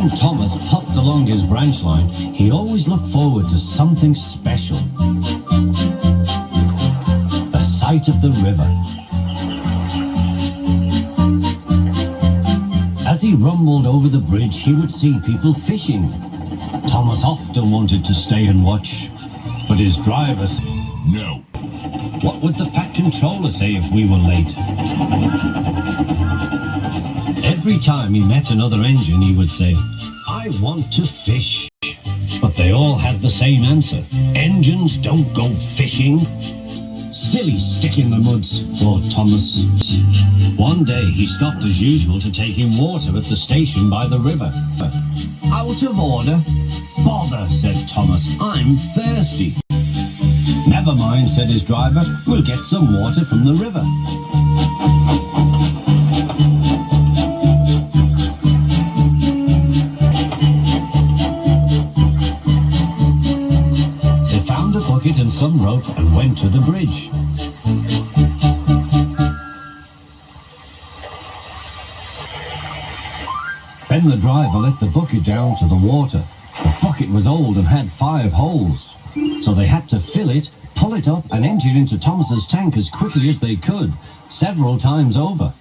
When Thomas puffed along his branch line, he always looked forward to something special. The sight of the river. As he rumbled over the bridge, he would see people fishing. Thomas often wanted to stay and watch, but his driver said, "No." What would the Fat Controller say if we were late? Every time he met another engine, he would say, "I want to fish." But they all had the same answer. Engines don't go fishing. Silly stick in the muds, thought Thomas. One day he stopped as usual to take in water at the station by the river. Out of order? Bother, said Thomas. I'm thirsty. Never mind, said his driver. We'll get some water from the river. They found a bucket and some rope and went to the bridge. Then the driver let the bucket down to the water. The bucket was old and had 5 holes. So they had to fill it, pull it up and empty it into Thomas's tank as quickly as they could, several times over.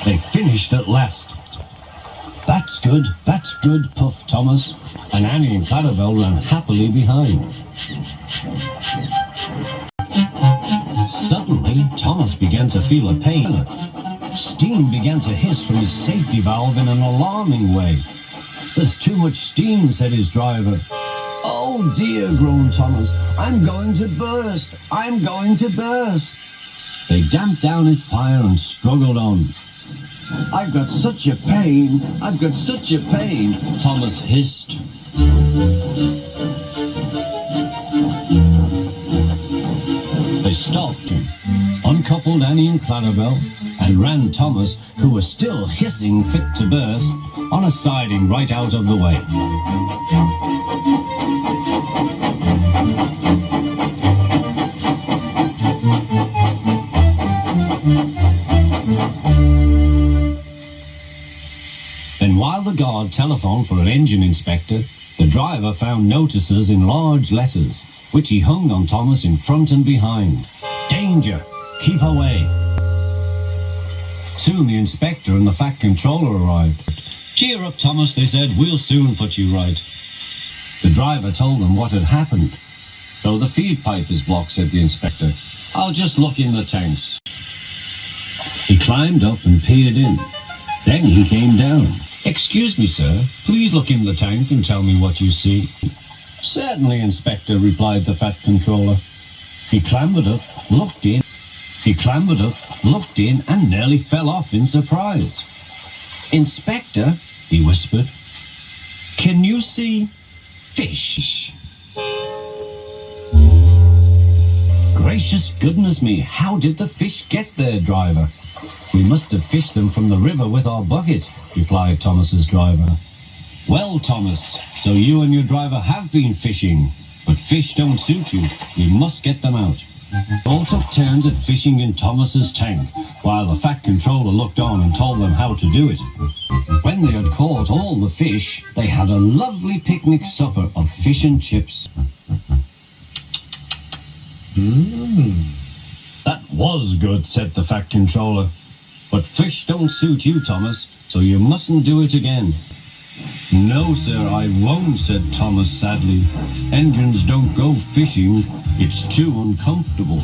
They finished at last. That's good, puffed Thomas, and Annie and Clarabelle ran happily behind. Suddenly, Thomas began to feel a pain. Steam began to hiss from his safety valve in an alarming way. There's too much steam, said his driver. Oh dear, groaned Thomas, I'm going to burst, I'm going to burst. They damped down his fire and struggled on. I've got such a pain, I've got such a pain, Thomas hissed. They stopped, uncoupled Annie and Clarabelle, and ran Thomas, who was still hissing fit to burst, on a siding right out of the way. Then while the guard telephoned for an engine inspector, the driver found notices in large letters, which he hung on Thomas in front and behind. Danger! Keep away! Soon the inspector and the Fat Controller arrived. Cheer up, Thomas, they said. We'll soon put you right. The driver told them what had happened. So the feed pipe is blocked, said the inspector. I'll just look in the tanks. He climbed up and peered in. Then he came down. Excuse me, sir. Please look in the tank and tell me what you see. Certainly, Inspector, replied the Fat Controller. He clambered up, looked in. He clambered up, looked in, and nearly fell off in surprise. Inspector, he whispered, can you see fish? Gracious goodness me, how did the fish get there, driver? We must have fished them from the river with our bucket, replied Thomas's driver. Well, Thomas, so you and your driver have been fishing, but fish don't suit you. We must get them out. They all took turns at fishing in Thomas's tank, while the Fat Controller looked on and told them how to do it. When they had caught all the fish, they had a lovely picnic supper of fish and chips. That was good, said the Fat Controller. But fish don't suit you, Thomas, so you mustn't do it again. No, sir, I won't, said Thomas sadly. Engines don't go fishing. It's too uncomfortable.